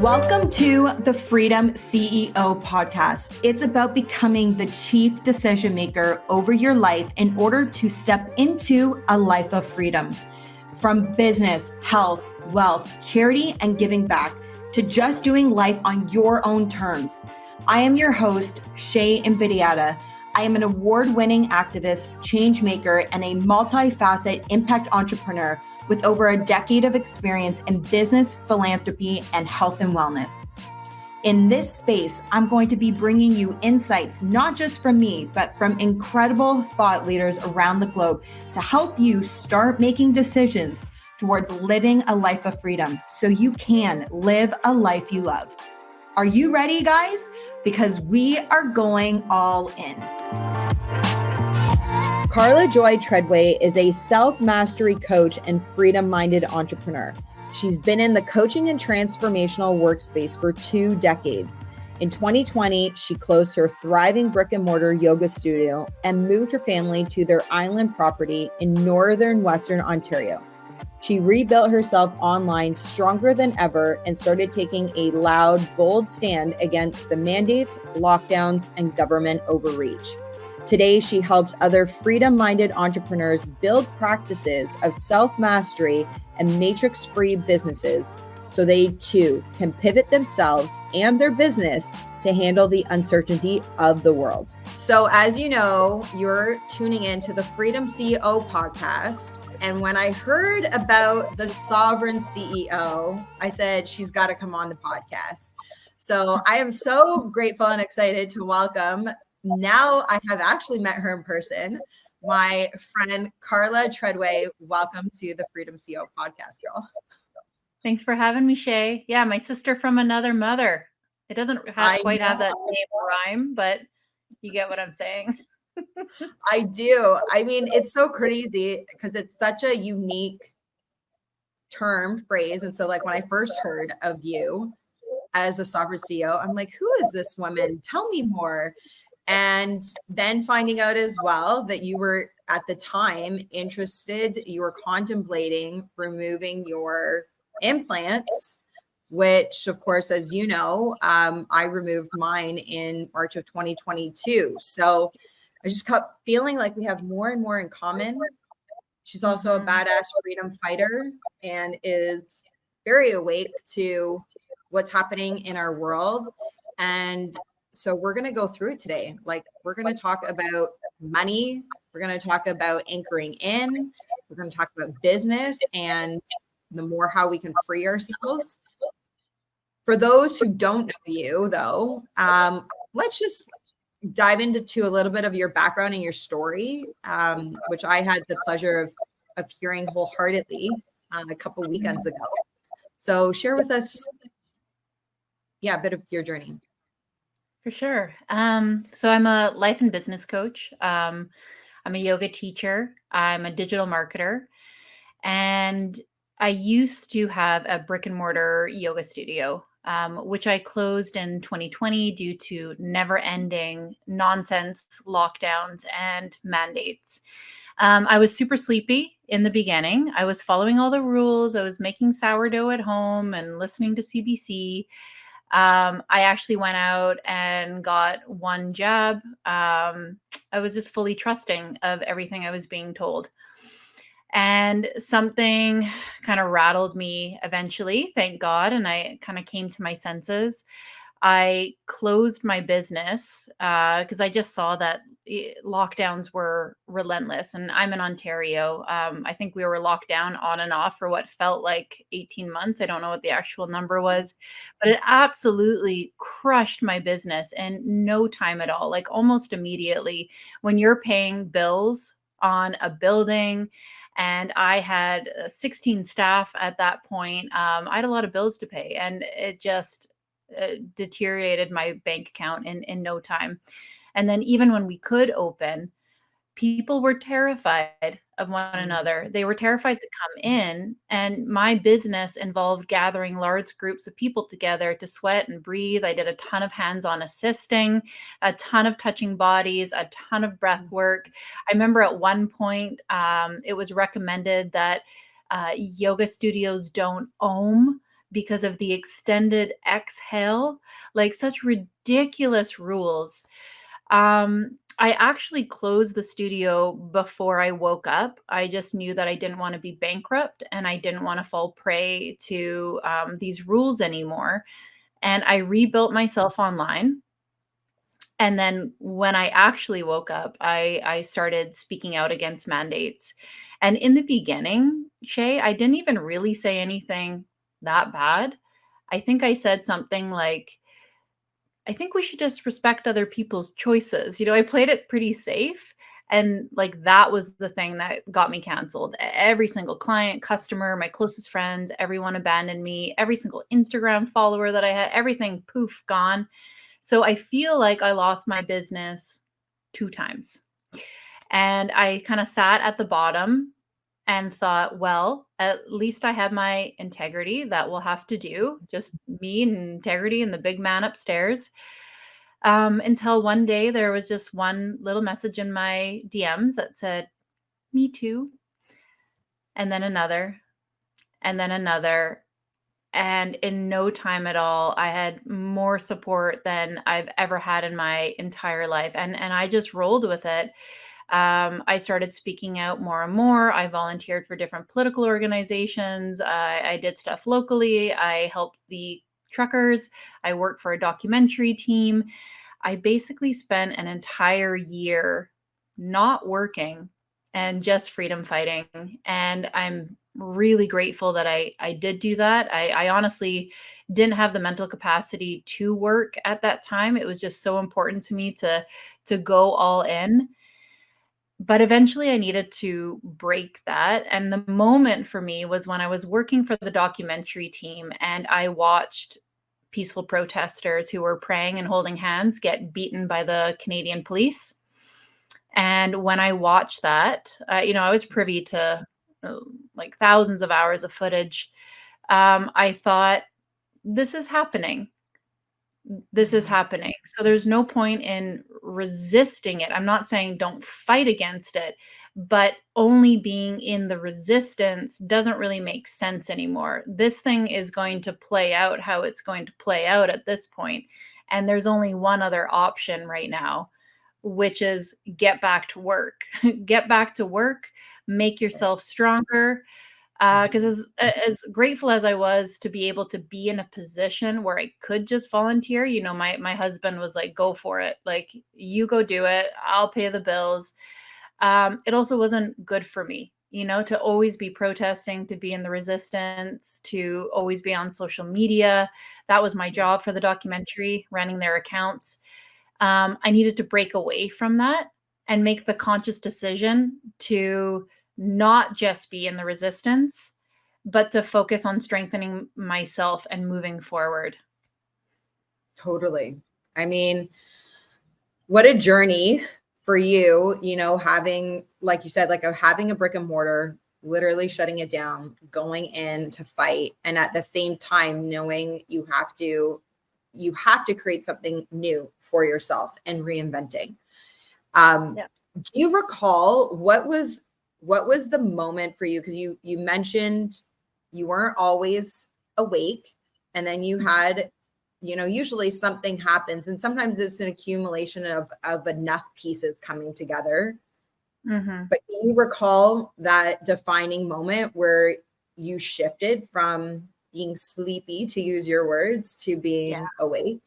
Welcome to the Freedom CEO podcast. It's about becoming the chief decision maker over your life in order to step into a life of freedom. From business, health, wealth, charity, and giving back to just doing life on your own terms. I am your host, Shay Invidiata. I am an award-winning activist, change maker, and a multi-facet impact entrepreneur with over a decade of experience in business, philanthropy, and health and wellness. In this space, I'm going to be bringing you insights, not just from me, but from incredible thought leaders around the globe to help you start making decisions towards living a life of freedom so you can live a life you love. Are you ready, guys? Because we are going all in. Karla Joy Treadway is a self-mastery coach and freedom-minded entrepreneur. She's been in the coaching and transformational workspace for 2 decades. In 2020, she closed her thriving brick-and-mortar yoga studio and moved her family to their island property in northern Western Ontario. She rebuilt herself online stronger than ever and started taking a loud, bold stand against the mandates, lockdowns, and government overreach. Today, she helps other freedom-minded entrepreneurs build practices of self-mastery and matrix-free businesses so they too can pivot themselves and their business to handle the uncertainty of the world. So as you know, you're tuning into the Freedom CEO podcast. And when I heard about the sovereign CEO, I said, she's got to come on the podcast. So I am so grateful and excited to welcome, now I have actually met her in person, my friend Karla Treadway. Welcome to the Freedom CEO podcast, girl. Thanks for having me, Shay. Yeah, my sister from another mother. It doesn't quite have that same rhyme, but you get what I'm saying. I do. I mean, it's so crazy because it's such a unique phrase. And so like when I first heard of you as a sovereign CEO, I'm like, who is this woman? Tell me more. And then finding out as well that you were at the time interested, you were contemplating removing your implants, which of course, as you know, I removed mine in March of 2022. So I just kept feeling like we have more and more in common. She's also a badass freedom fighter and is very awake to what's happening in our world. And so we're going to go through it today. Like we're going to talk about money. We're going to talk about anchoring in. We're going to talk about business and the more how we can free ourselves. For those who don't know you though, let's just dive into a little bit of your background and your story, which I had the pleasure of hearing wholeheartedly a couple weekends ago. So share with us, a bit of your journey. For sure. So I'm a life and business coach. I'm a yoga teacher. I'm a digital marketer. And I used to have a brick and mortar yoga studio, which I closed in 2020 due to never-ending nonsense, lockdowns, and mandates. I was super sleepy in the beginning. I was following all the rules. I was making sourdough at home and listening to CBC. I actually went out and got one jab. I was just fully trusting of everything I was being told. And something kind of rattled me eventually, thank God. And I kind of came to my senses. I closed my business because I just saw that lockdowns were relentless. And I'm in Ontario. I think we were locked down on and off for what felt like 18 months. I don't know what the actual number was, but it absolutely crushed my business in no time at all, like almost immediately. When you're paying bills on a building, and I had 16 staff at that point, I had a lot of bills to pay, and it just deteriorated my bank account in no time. And then even when we could open, people were terrified of one another. They were terrified to come in. And my business involved gathering large groups of people together to sweat and breathe. I did a ton of hands-on assisting, a ton of touching bodies, a ton of breath work. I remember at one point, it was recommended that yoga studios don't ohm because of the extended exhale, like such ridiculous rules. I actually closed the studio before I woke up. I just knew that I didn't want to be bankrupt and I didn't want to fall prey to these rules anymore. And I rebuilt myself online. And then when I actually woke up, I started speaking out against mandates. And in the beginning, Shay, I didn't even really say anything that bad. I think I said something like, I think we should just respect other people's choices. I played it pretty safe. And like that was the thing that got me canceled. Every single client, customer, my closest friends, everyone abandoned me. Every single Instagram follower that I had, everything poof, gone. So I feel like I lost my business 2 times. And I kind of sat at the bottom and thought, well, at least I have my integrity. That will have to do. Just me and integrity and the big man upstairs. Until one day there was just one little message in my DMs that said, me too. And then another, and then another. And in no time at all, I had more support than I've ever had in my entire life. And I just rolled with it. I started speaking out more and more. I volunteered for different political organizations. I did stuff locally. I helped the truckers. I worked for a documentary team. I basically spent an entire year not working and just freedom fighting. And I'm really grateful that I did do that. I honestly didn't have the mental capacity to work at that time. It was just so important to me to go all in. But eventually I needed to break that. And the moment for me was when I was working for the documentary team and I watched peaceful protesters who were praying and holding hands get beaten by the Canadian police. And when I watched that, I was privy to uh, like thousands of hours of footage. I thought, this is happening. This is Mhm. happening. So there's no point in resisting it. I'm not saying don't fight against it, but only being in the resistance doesn't really make sense anymore. This thing is going to play out how it's going to play out at this point. And there's only one other option right now, which is get back to work. Get back to work, make Right. yourself stronger, because Mhm. as grateful as I was to be able to be in a position where I could just volunteer, my husband was like, "Go for it! Like you go do it. I'll pay the bills." It also wasn't good for me, to always be protesting, to be in the resistance, to always be on social media. That was my Yeah. job for the documentary, running their accounts. I needed to break away from that and make the conscious decision to not just be in the resistance, but to focus on strengthening myself and moving forward. Totally. I mean, what a journey for you, having, like you said, like having a brick and mortar, literally shutting it down, going in to fight, and at the same time knowing you have to create something new for yourself and reinventing. Yeah. Do you recall what was the moment for you? Because you mentioned you weren't always awake, and then you Mhm. had, usually something happens, and sometimes it's an accumulation of enough pieces coming together. Mhm. But can you recall that defining moment where you shifted from being sleepy, to use your words, to Yeah. being awake?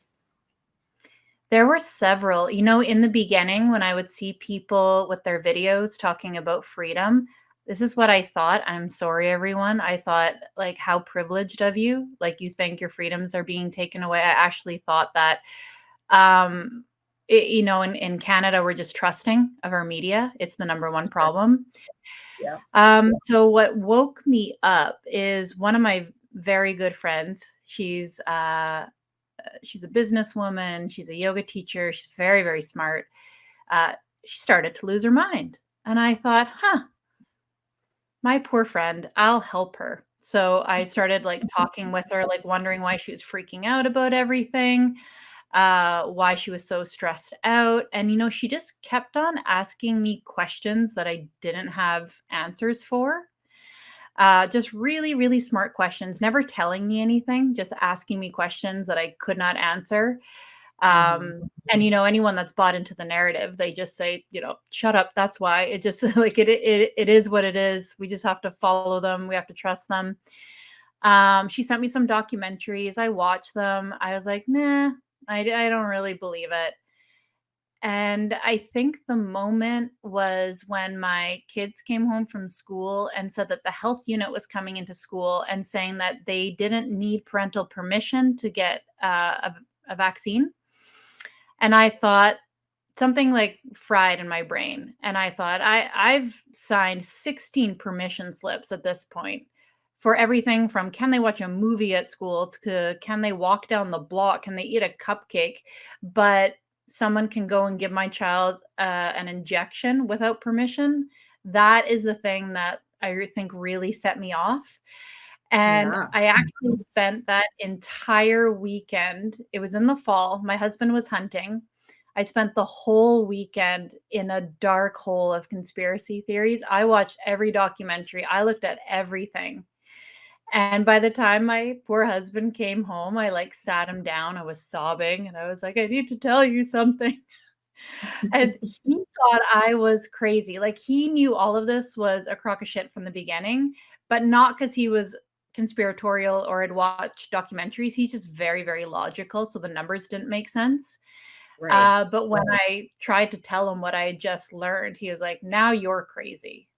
There were several. In the beginning, when I would see people with their videos talking about freedom, this is what I thought. I'm sorry, everyone. I thought, like, how privileged of you. Like, you think your freedoms are being taken away. I actually thought that, um, in Canada, we're just trusting of our media. It's the number one Sure. problem. Yeah. So what woke me up is one of my very good friends. She's a businesswoman. She's a yoga teacher. She's very, very smart. She started to lose her mind. And I thought, my poor friend, I'll help her. So I started like talking with her, like wondering why she was freaking out about everything, why she was so stressed out. And, she just kept on asking me questions that I didn't have answers for. Just really, really smart questions, never telling me anything, just asking me questions that I could not answer. And anyone that's bought into the narrative, they just say, shut up. That's why. It just like it is what it is. We just have to follow them. We have to trust them. She sent me some documentaries. I watched them. I was like, nah, I don't really believe it. And I think the moment was when my kids came home from school and said that the health unit was coming into school and saying that they didn't need parental permission to get a vaccine. And I thought something like fried in my brain. And I thought, I've signed 16 permission slips at this point for everything from can they watch a movie at school to can they walk down the block? Can they eat a cupcake? But someone can go and give my child an injection without permission. That is the thing that I think really set me off. And Yeah. I actually spent that entire weekend. It was in the fall. My husband was hunting. I spent the whole weekend in a dark hole of conspiracy theories. I watched every documentary. I looked at everything. And by the time my poor husband came home, I like sat him down. I was sobbing and I was like, I need to tell you something. And he thought I was crazy. Like he knew all of this was a crock of shit from the beginning, but not because he was conspiratorial or had watched documentaries. He's just very, very logical. So the numbers didn't make sense. Right. But when I tried to tell him what I had just learned, he was like, now you're crazy.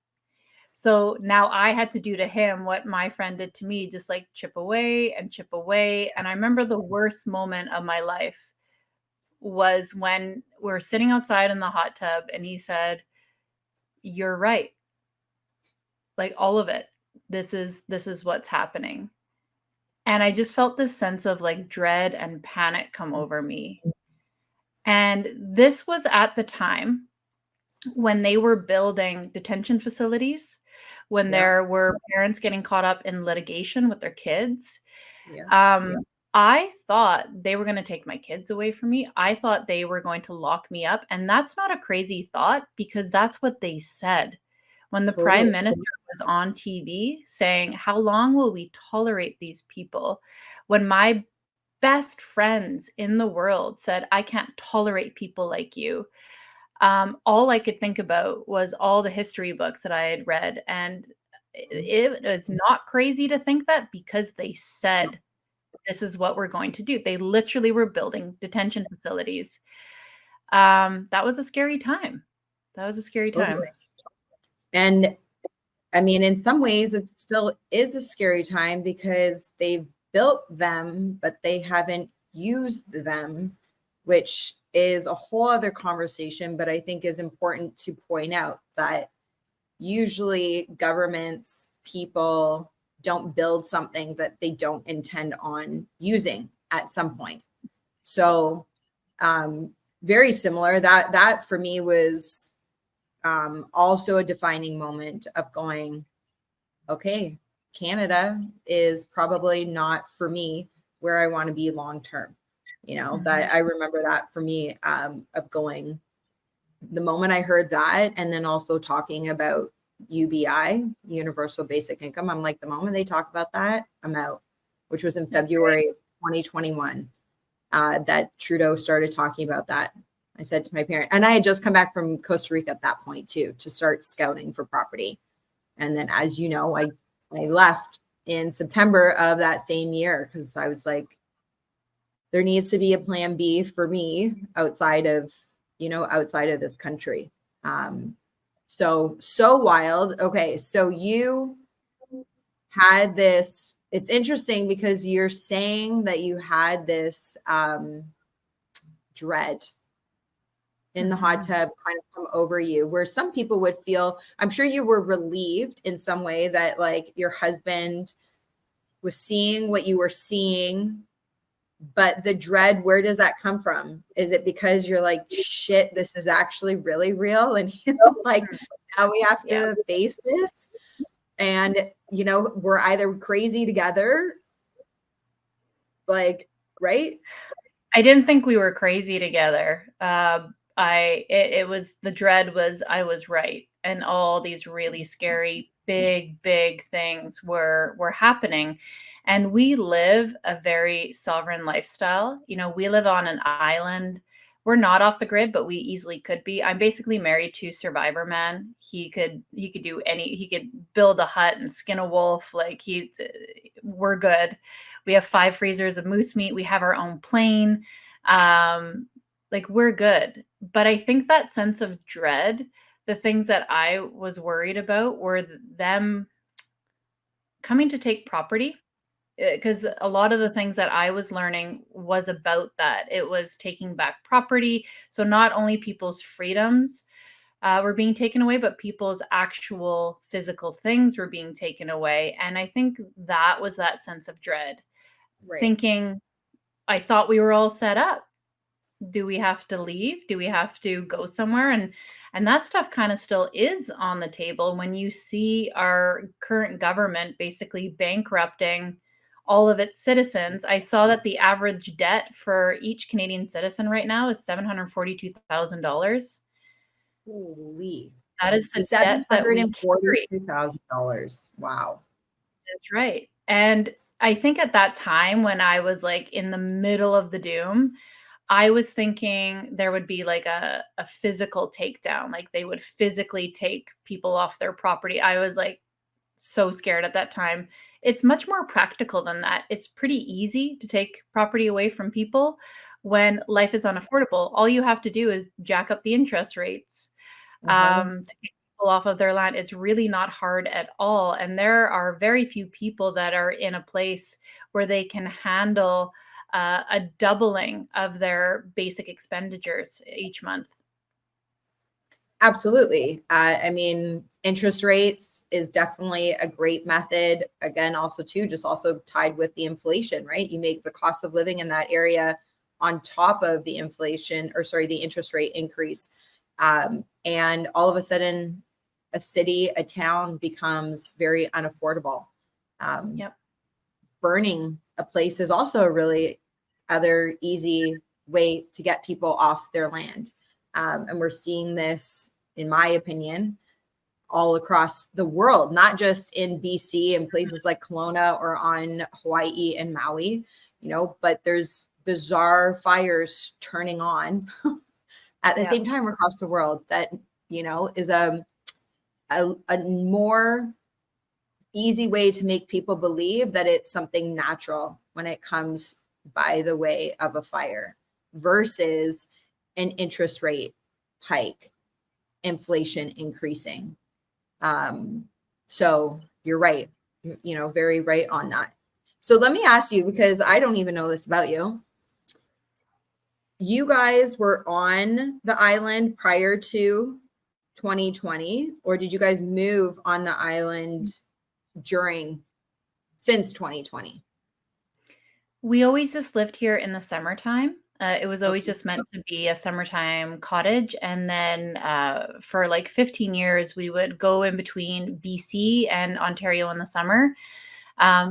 So now I had to do to him what my friend did to me, just like chip away and chip away. And I remember the worst moment of my life was when we were sitting outside in the hot tub and he said, you're right. Like all of it. This is what's happening. And I just felt this sense of like dread and panic come over me. And this was at the time when they were building detention facilities, when Yeah. there were parents getting caught up in litigation with their kids. Yeah. I thought they were going to take my kids away from me. I thought they were going to lock me up. And that's not a crazy thought because that's what they said. When the prime Totally. minister was on TV saying, how long will we tolerate these people? When my best friends in the world said, I can't tolerate people like you. All I could think about was all the history books that I had read. And it was not crazy to think that because they said, this is what we're going to do. They literally were building detention facilities. That was a scary time. That was a scary time. Totally. And I mean, in some ways, it still is a scary time because they've built them, but they haven't used them, which is a whole other conversation. But I think is important to point out that usually governments, people don't build something that they don't intend on using at some point. So very similar. That for me was also a defining moment of going, okay, Canada is probably not for me where I want to be long term. That I remember that for me of going, the moment I heard that, and then also talking about UBI, Universal Basic Income, I'm like, the moment they talk about that, I'm out, which was in February 2021 that Trudeau started talking about that. I said to my parent, and I had just come back from Costa Rica at that point too, to start scouting for property. And then, as you know, I left in September of that same year because I was like, there needs to be a plan B for me outside of this country. So wild. Okay. So you had this, it's interesting because you're saying that you had this dread in the hot tub kind of come over you, where some people would feel, I'm sure you were relieved in some way that like your husband was seeing what you were seeing, but the dread, where does that come from? Is it because you're like, shit, this is actually really real? And like now we have to face this, and we're either crazy together, like, right? I didn't think we were crazy together. It was the dread was I was right, and all these really scary big things were happening. And we live a very sovereign lifestyle. You know, we live on an island. We're not off the grid, but we easily could be. I'm basically married to Survivor Man. He could do he could build a hut and skin a wolf. Like we're good. We have 5 freezers of moose meat. We have our own plane. Like we're good. But I think that sense of dread, the things that I was worried about were them coming to take property, because a lot of the things that I was learning was about that. It was taking back property. So not only people's freedoms were being taken away, but people's actual physical things were being taken away. And I think that was that sense of dread, thinking, I thought we were all set up. Do we have to leave? Do we have to go somewhere? And that stuff kind of still is on the table when you see our current government basically bankrupting all of its citizens. I saw that the average debt for each Canadian citizen right now is $742,000. Holy. That is the debt that we carry. $742,000. Wow. That's right. And I think at that time when I was like in the middle of the doom, I was thinking there would be like a physical takedown, like they would physically take people off their property. I was like so scared at that time. It's much more practical than that. It's pretty easy to take property away from people when life is unaffordable. All you have to do is jack up the interest rates to get people off of their land. It's really not hard at all. And there are very few people that are in a place where they can handle a doubling of their basic expenditures each month. Absolutely. I mean, interest rates is definitely a great method. Again, also too, just also tied with the inflation, right? You make the cost of living in that area on top of the inflation, or sorry, the interest rate increase. And all of a sudden, a city, a town becomes very unaffordable. Burning a place is also a really other easy way to get people off their land. And we're seeing this, in my opinion, all across the world, not just in BC and places like Kelowna or on Hawaii and Maui, you know, but there's bizarre fires turning on at the same time across the world that, you know, is a more easy way to make people believe that it's something natural when it comes by the way of a fire versus an interest rate hike, inflation increasing. So you're right, you know, very right on that. So let me ask you, because I don't even know this about you. You guys were on the island prior to 2020, or did you guys move on the island since 2020? We always just lived here in the summertime. It was always just meant to be a summertime cottage. And then for like 15 years, we would go in between BC and Ontario in the summer.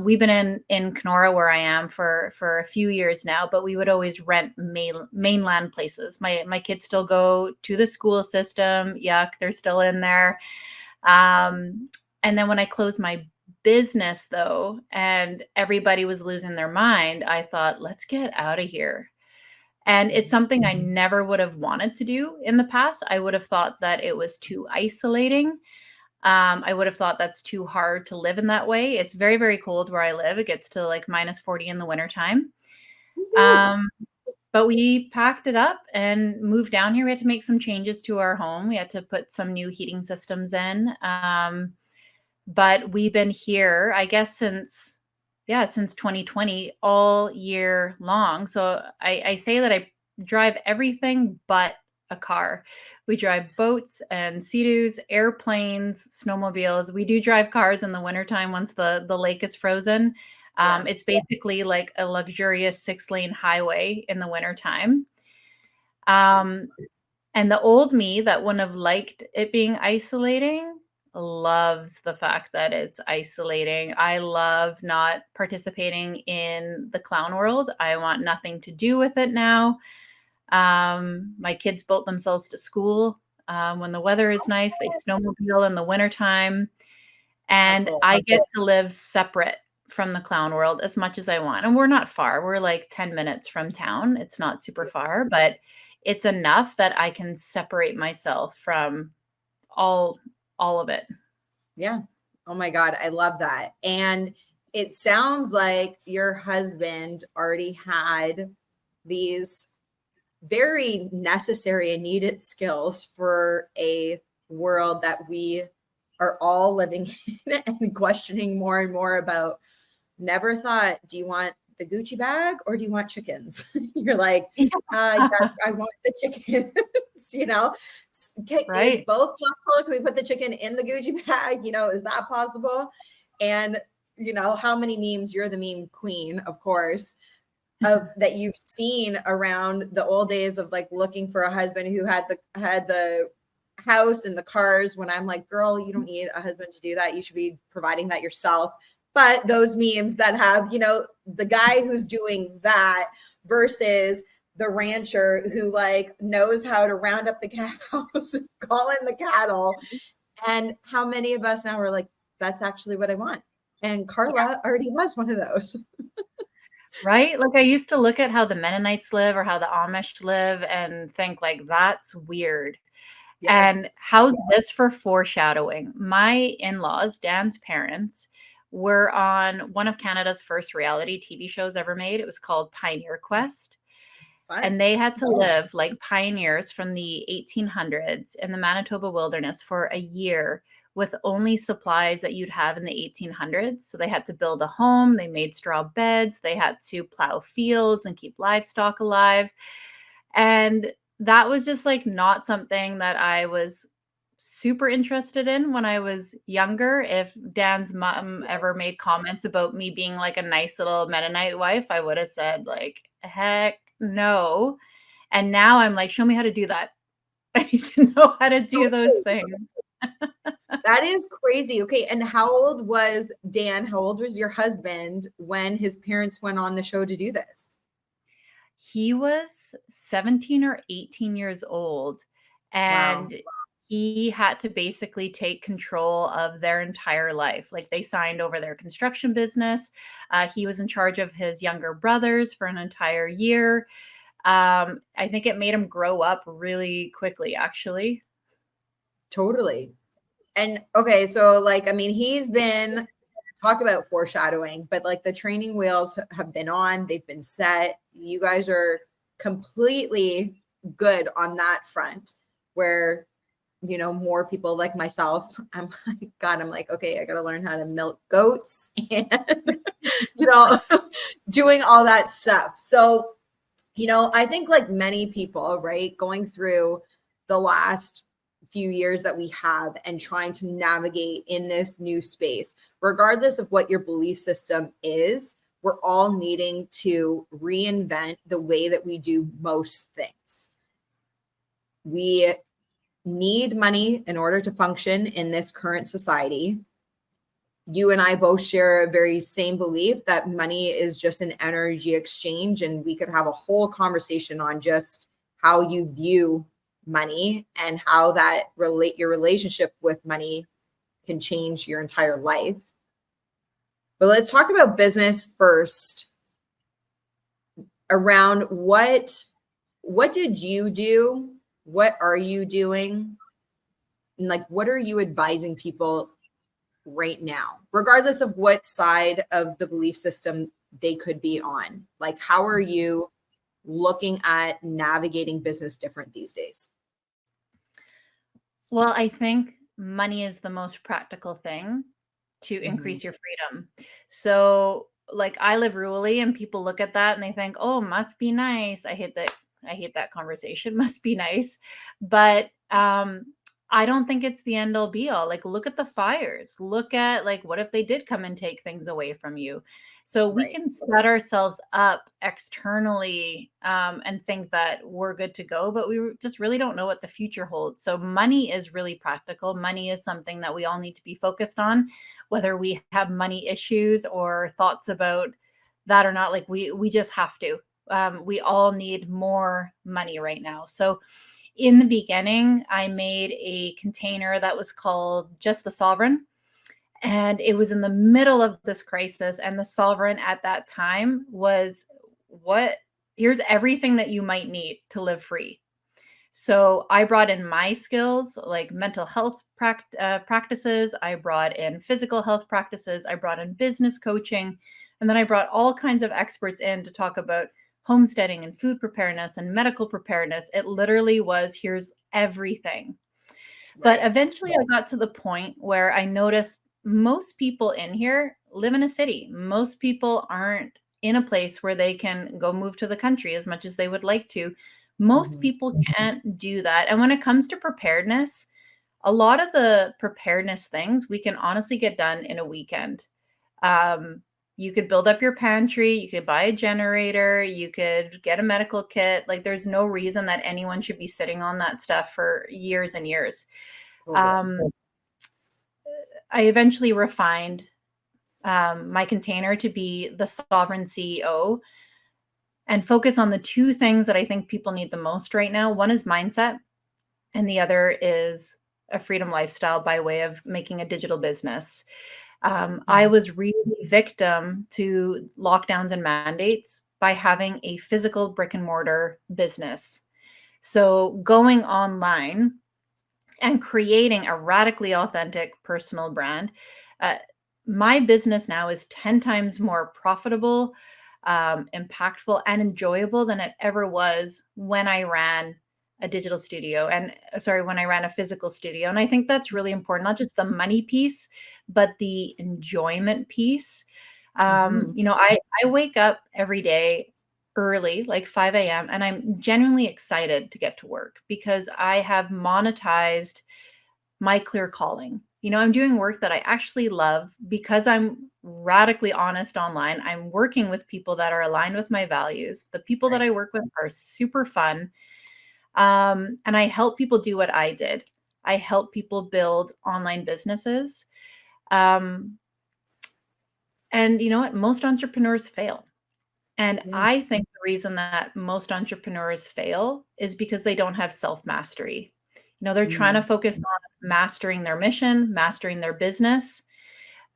We've been in Kenora, where I am, for a few years now, but we would always rent mainland places. My kids still go to the school system. Yuck, they're still in there. And then when I closed my business, though, and everybody was losing their mind, I thought, let's get out of here. And it's something I never would have wanted to do in the past. I would have thought that it was too isolating. I would have thought that's too hard to live in that way. It's very, very cold where I live. It gets to like -40 in the wintertime. But we packed it up and moved down here. We had to make some changes to our home. We had to put some new heating systems in. But we've been here, I guess, since 2020, all year long. So I say that I drive everything but a car. We drive boats and Sea-Doos, airplanes, snowmobiles. We do drive cars in the wintertime once the lake is frozen. It's basically like a luxurious 6-lane highway in the wintertime. And the old me that wouldn't have liked it being isolating loves the fact that it's isolating. I love not participating in the clown world. I want nothing to do with it now. My kids boat themselves to school. When the weather is nice, they snowmobile in the wintertime. How And cool. I get to live separate from the clown world as much as I want. And we're not far. We're like 10 minutes from town. It's not super far, but it's enough that I can separate myself from all all of it. Yeah. Oh my God. I love that. And it sounds like your husband already had these very necessary and needed skills for a world that we are all living in and questioning more and more about. Never thought, do you want the Gucci bag or do you want chickens? You're like, yeah, I want the chickens, you know, is Right. both possible? Can we put the chicken in the Gucci bag? You know, is that possible? And, you know, how many memes, you're the meme queen, of course, of that you've seen around the old days of like looking for a husband who had the house and the cars, when I'm like, girl, you don't need a husband to do that. You should be providing that yourself. But those memes that have, you know, the guy who's doing that versus the rancher who like knows how to round up the cows and call in the cattle. And how many of us now are like, that's actually what I want. And Karla already was one of those. Right? Like, I used to look at how the Mennonites live or how the Amish live and think, like, that's weird. And Yes. how's this for foreshadowing? My in-laws, Dan's parents, were on one of Canada's first reality TV shows ever made. It was called Pioneer Quest. Fun. And they had to live like pioneers from the 1800s in the Manitoba wilderness for a year with only supplies that you'd have in the 1800s. So they had to build a home, they made straw beds, they had to plow fields and keep livestock alive. And that was just like not something that I was super interested in when I was younger. If Dan's mom ever made comments about me being like a nice little Mennonite wife, I would have said like, heck no. And now I'm like, show me how to do that. I need to know how to do those things. That is crazy. Okay. And how old was Dan? How old was your husband when his parents went on the show to do this? He was 17 or 18 years old, Wow. and he had to basically take control of their entire life. Like, they signed over their construction business. He was in charge of his younger brothers for an entire year. I think it made him grow up really quickly, actually. Totally. And okay. So, like, I mean, he's been, talk about foreshadowing, but like the training wheels have been on, they've been set. You guys are completely good on that front where, you know, more people like myself, I'm like, God, I'm like, okay, I got to learn how to milk goats and, you know, doing all that stuff. So, you know, I think like many people, right, going through the last few years that we have and trying to navigate in this new space, regardless of what your belief system is, we're all needing to reinvent the way that we do most things. We need money in order to function in this current society. You and I both share a very same belief that money is just an energy exchange, and we could have a whole conversation on just how you view money and how that your relationship with money can change your entire life. But let's talk about business first. Around what did you do? What are you doing? And like, what are you advising people right now, regardless of what side of the belief system they could be on? Like, how are you looking at navigating business different these days? Well, I think money is the most practical thing to Mhm. increase your freedom. So, like, I live rurally and people look at that and they think, "Oh, must be nice." I hate that conversation, must be nice. But I don't think it's the end all be all. Like, look at the fires. Look at like what if they did come and take things away from you? So we Right. can set ourselves up externally and think that we're good to go, but just really don't know what the future holds. So money is really practical. Money is something that we all need to be focused on, whether we have money issues or thoughts about that or not. Like, we just have to. We all need more money right now. So in the beginning, I made a container that was called Just the Sovereign. And it was in the middle of this crisis. And the sovereign at that time was, here's everything that you might need to live free. So I brought in my skills, like mental health practices. I brought in physical health practices. I brought in business coaching. And then I brought all kinds of experts in to talk about homesteading and food preparedness and medical preparedness. It literally was, here's everything. But eventually I got to the point where I noticed most people in here live in a city. Most people aren't in a place where they can go move to the country as much as they would like to. Most people can't do that. And when it comes to preparedness, a lot of the preparedness things we can honestly get done in a weekend. You could build up your pantry, you could buy a generator, you could get a medical kit. Like, there's no reason that anyone should be sitting on that stuff for years and years. I eventually refined my container to be the sovereign CEO and focus on the two things that I think people need the most right now. One is mindset, and the other is a freedom lifestyle by way of making a digital business. I was really victim to lockdowns and mandates by having a physical brick and mortar business. So going online and creating a radically authentic personal brand. My business now is 10 times more profitable, impactful, and enjoyable than it ever was when I ran a digital studio when I ran a physical studio. And I think that's really important, not just the money piece, but the enjoyment piece. I wake up every day early, like 5 a.m., and I'm genuinely excited to get to work because I have monetized my clear calling. I'm doing work that I actually love because I'm radically honest online. I'm working with people that are aligned with my values. The people that I work with are super fun. And I help people do what I did. I help people build online businesses. And you know what? Most entrepreneurs fail. And I think the reason that most entrepreneurs fail is because they don't have self-mastery. They're trying to focus on mastering their mission, mastering their business,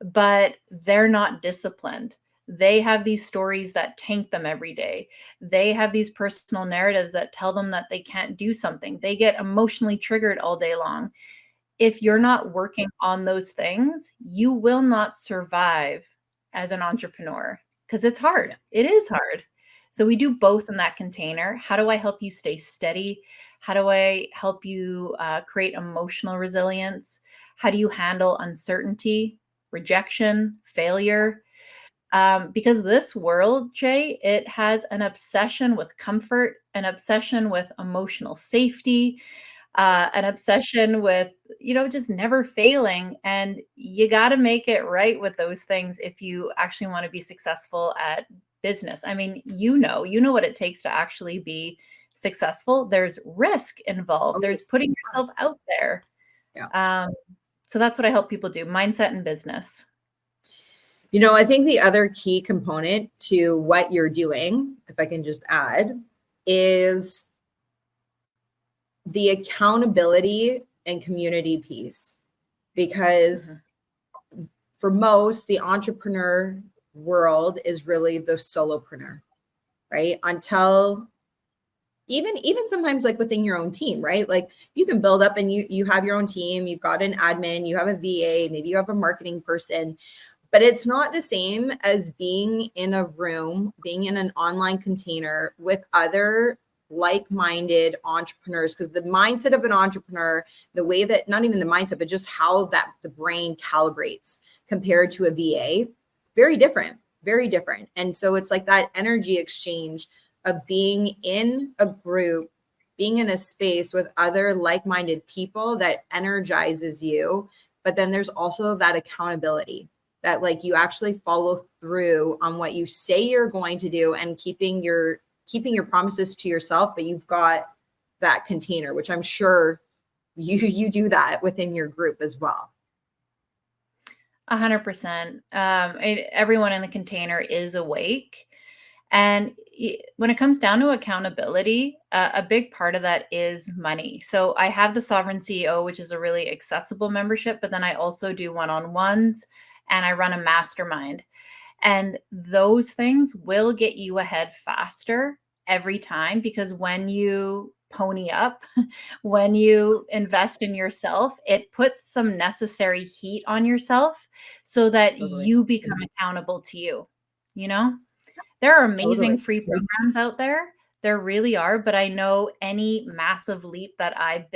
but they're not disciplined. They have these stories that tank them every day. They have these personal narratives that tell them that they can't do something. They get emotionally triggered all day long. If you're not working on those things, you will not survive as an entrepreneur because it's hard. It is hard. So we do both in that container. How do I help you stay steady? How do I help you create emotional resilience? How do you handle uncertainty, rejection, failure? Because this world, Jay, it has an obsession with comfort, an obsession with emotional safety, an obsession with, just never failing. And you got to make it right with those things if you actually want to be successful at business. I mean, you know what it takes to actually be successful. There's risk involved. There's putting yourself out there. So that's what I help people do, mindset and business. I think the other key component to what you're doing, if I can just add, is the accountability and community piece. Because for most, the entrepreneur world is really the solopreneur, right? Until even sometimes like within your own team, right? Like you can build up and you have your own team, you've got an admin, you have a VA, maybe you have a marketing person, but it's not the same as being in a room, being in an online container with other like-minded entrepreneurs. Because the mindset of an entrepreneur, the way that, not even the mindset, but just how that the brain calibrates compared to a VA, very different, very different. And so it's like that energy exchange of being in a group, being in a space with other like-minded people that energizes you. But then there's also that accountability that like you actually follow through on what you say you're going to do and keeping your promises to yourself, but you've got that container, which I'm sure you do that within your group as well. 100%. Everyone in the container is awake. And, when it comes down to accountability, a big part of that is money. So I have the Sovereign CEO, which is a really accessible membership, but then I also do one-on-ones and I run a mastermind. And those things will get you ahead faster every time, because when you pony up, when you invest in yourself, it puts some necessary heat on yourself so that Totally. you become accountable to you, you know? There are amazing Totally. free programs out there. There really are, but I know any massive leap that I've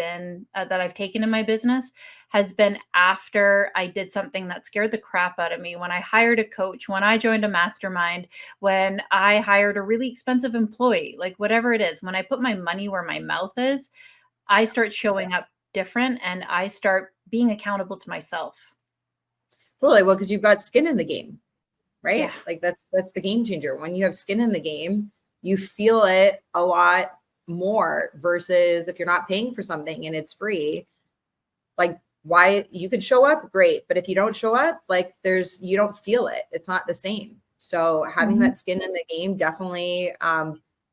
taken in my business has been after I did something that scared the crap out of me. When I hired a coach, when I joined a mastermind, when I hired a really expensive employee, like whatever it is, when I put my money where my mouth is, I start showing up different and I start being accountable to myself. Totally. Well, because you've got skin in the game, Yeah. right? Like that's the game changer. When you have skin in the game, you feel it a lot more versus if you're not paying for something and it's free. Like, why you could show up, great, but if you don't show up, like you don't feel it. It's not the same. So having that skin in the game definitely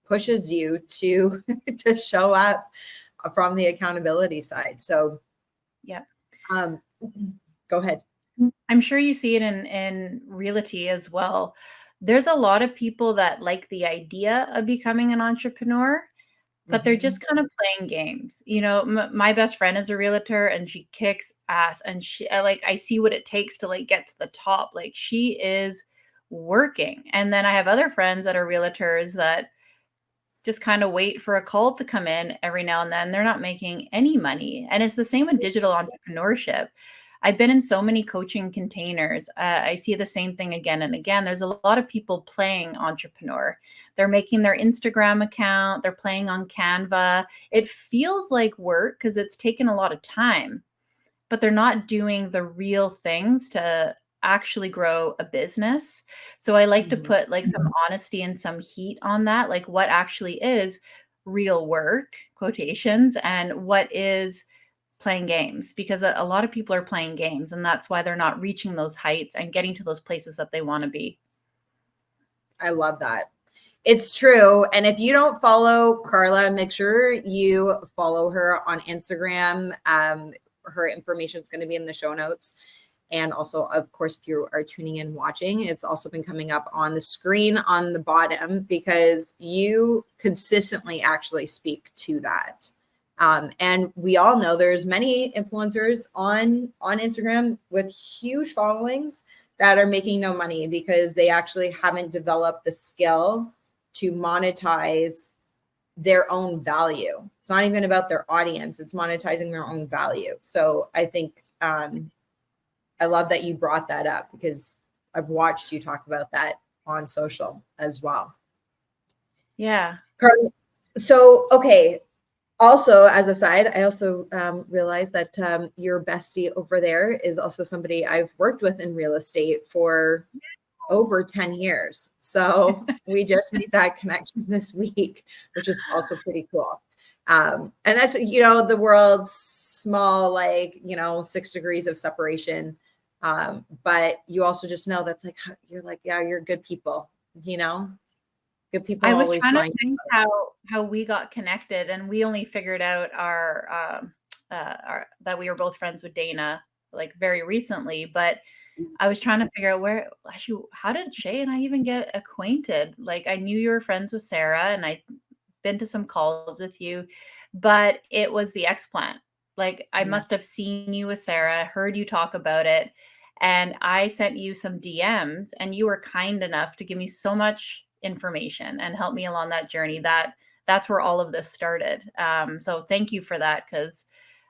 pushes you to to show up from the accountability side. So Yeah. um, go ahead. I'm sure you see it in realty as well. There's a lot of people that like the idea of becoming an entrepreneur, but they're just kind of playing games. You know, my best friend is a realtor and she kicks ass, and I see what it takes to like get to the top. Like she is working. And then I have other friends that are realtors that just kind of wait for a call to come in every now and then. They're not making any money. And it's the same with digital entrepreneurship. I've been in so many coaching containers. I see the same thing again and again. There's a lot of people playing entrepreneur. They're making their Instagram account, they're playing on Canva. It feels like work because it's taken a lot of time, but they're not doing the real things to actually grow a business. So I like to put like some honesty and some heat on that, like what actually is real work, quotations, and what is playing games, because a lot of people are playing games and that's why they're not reaching those heights and getting to those places that they want to be. I love that. It's true. And if you don't follow Karla, make sure you follow her on Instagram. Her information is going to be in the show notes. And also, of course, if you are tuning in watching, it's also been coming up on the screen on the bottom because you consistently actually speak to that. And we all know there's many influencers on Instagram with huge followings that are making no money because they actually haven't developed the skill to monetize their own value. It's not even about their audience, it's monetizing their own value. So I think I love that you brought that up because I've watched you talk about that on social as well. Yeah. Karla, so, okay. Also, as a side, I also realized that your bestie over there is also somebody I've worked with in real estate for over 10 years. So we just made that connection this week, which is also pretty cool. And that's, the world's small, 6 degrees of separation. But you also just know that's like, you're like, yeah, you're good people, good people I was always trying to find. think how we got connected, and we only figured out our that we were both friends with Dana like very recently. But I was trying to figure out how did Shay and I even get acquainted? Like I knew you were friends with Sarah, and I'd been to some calls with you, but it was the explant. Like I must have seen you with Sarah, heard you talk about it, and I sent you some DMs, and you were kind enough to give me so much information and help me along that journey. That's where all of this started. So thank you for that, because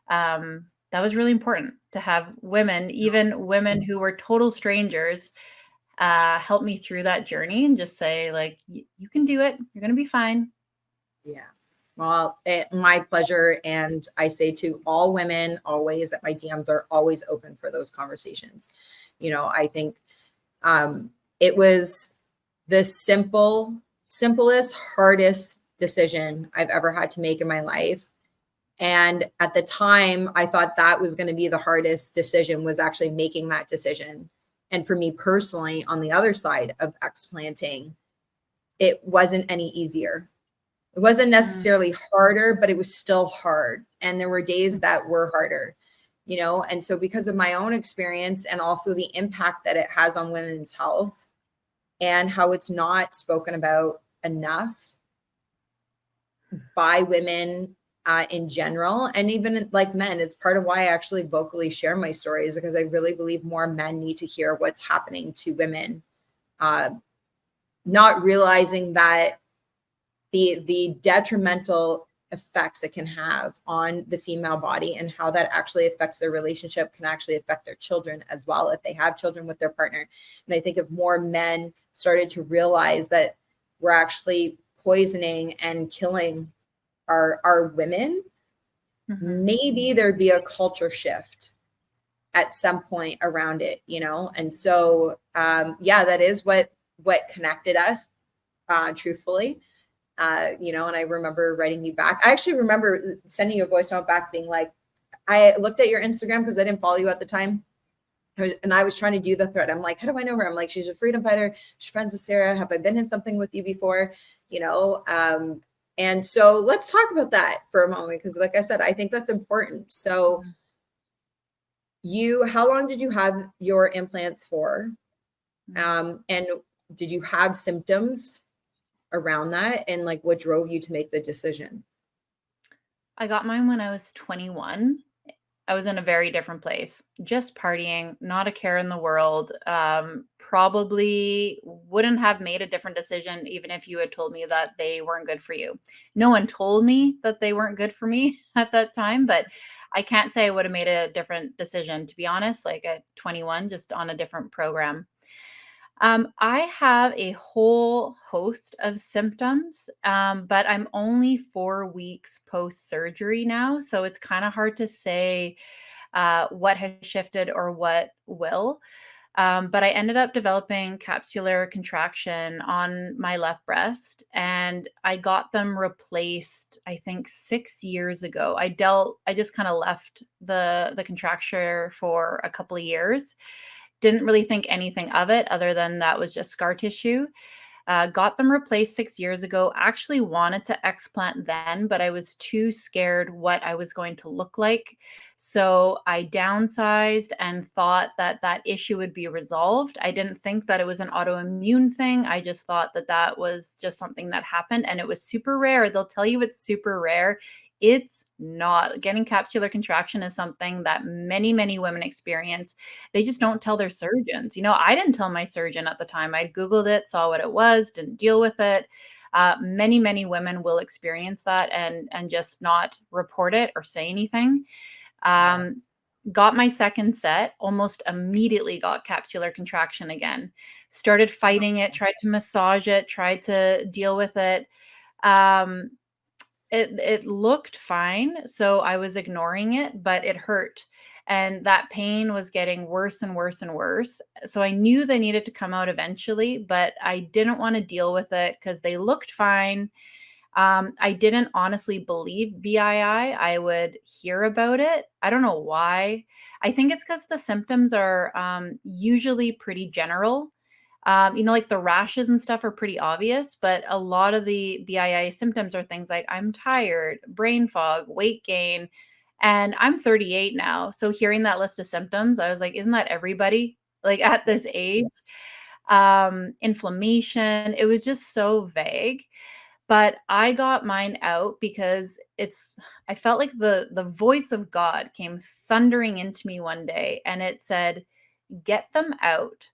that was really important to have women, even women who were total strangers, help me through that journey and just say like, you can do it. You're going to be fine. Yeah. Well, my pleasure. And I say to all women always that my DMs are always open for those conversations. I think it was the simplest, hardest decision I've ever had to make in my life. And at the time, I thought that was going to be the hardest decision, was actually making that decision. And for me personally, on the other side of explanting, it wasn't any easier. It wasn't necessarily harder, but it was still hard. And there were days that were harder, you know? And so because of my own experience and also the impact that it has on women's health and how it's not spoken about enough by women in general, and even like men, it's part of why I actually vocally share my stories, because I really believe more men need to hear what's happening to women, not realizing that the detrimental effects it can have on the female body and how that actually affects their relationship can actually affect their children as well if they have children with their partner. And I think if more men started to realize that we're actually poisoning and killing our women, maybe there'd be a culture shift at some point around it, you know? And so, yeah, that is what connected us, truthfully. You know, and I remember writing you back. I actually remember sending you a voice note back being like, I looked at your Instagram because I didn't follow you at the time. And I was trying to do the thread. I'm like, how do I know her? I'm like, she's a freedom fighter. She's friends with Sarah. Have I been in something with you before? You know? And so let's talk about that for a moment. Because like I said, I think that's important. So how long did you have your implants for? And did you have symptoms around that, and like what drove you to make the decision? I got mine when I was 21. I was in a very different place, just partying, not a care in the world. Probably wouldn't have made a different decision even if you had told me that they weren't good for you. No one told me that they weren't good for me at that time, but I can't say I would have made a different decision, to be honest, like at 21, just on a different program. I have a whole host of symptoms, but I'm only 4 weeks post surgery now. So it's kind of hard to say what has shifted or what will. But I ended up developing capsular contraction on my left breast, and I got them replaced, I think 6 years ago. I just kind of left the contracture for a couple of years. Didn't really think anything of it other than that was just scar tissue. Got them replaced 6 years ago. Actually wanted to explant then, but I was too scared what I was going to look like. So I downsized and thought that that issue would be resolved. I didn't think that it was an autoimmune thing. I just thought that that was just something that happened, and it was super rare. They'll tell you it's super rare. It's not. Getting capsular contraction is something that many, many women experience. They just don't tell their surgeons. You know, I didn't tell my surgeon at the time. I Googled it, saw what it was, didn't deal with it. Many, many women will experience that and just not report it or say anything. Got my second set, almost immediately got capsular contraction again. Started fighting it, tried to massage it, tried to deal with it. It looked fine, so I was ignoring it, but it hurt, and that pain was getting worse and worse and worse. So I knew they needed to come out eventually, but I didn't want to deal with it because they looked fine. I didn't honestly believe BII. I would hear about it. I don't know why. I think it's because the symptoms are usually pretty general. You know, like the rashes and stuff are pretty obvious, but a lot of the BII symptoms are things like I'm tired, brain fog, weight gain. And I'm 38 now. So hearing that list of symptoms, I was like, isn't that everybody like at this age? Inflammation. It was just so vague. But I got mine out because I felt like the voice of God came thundering into me one day, and it said, get them out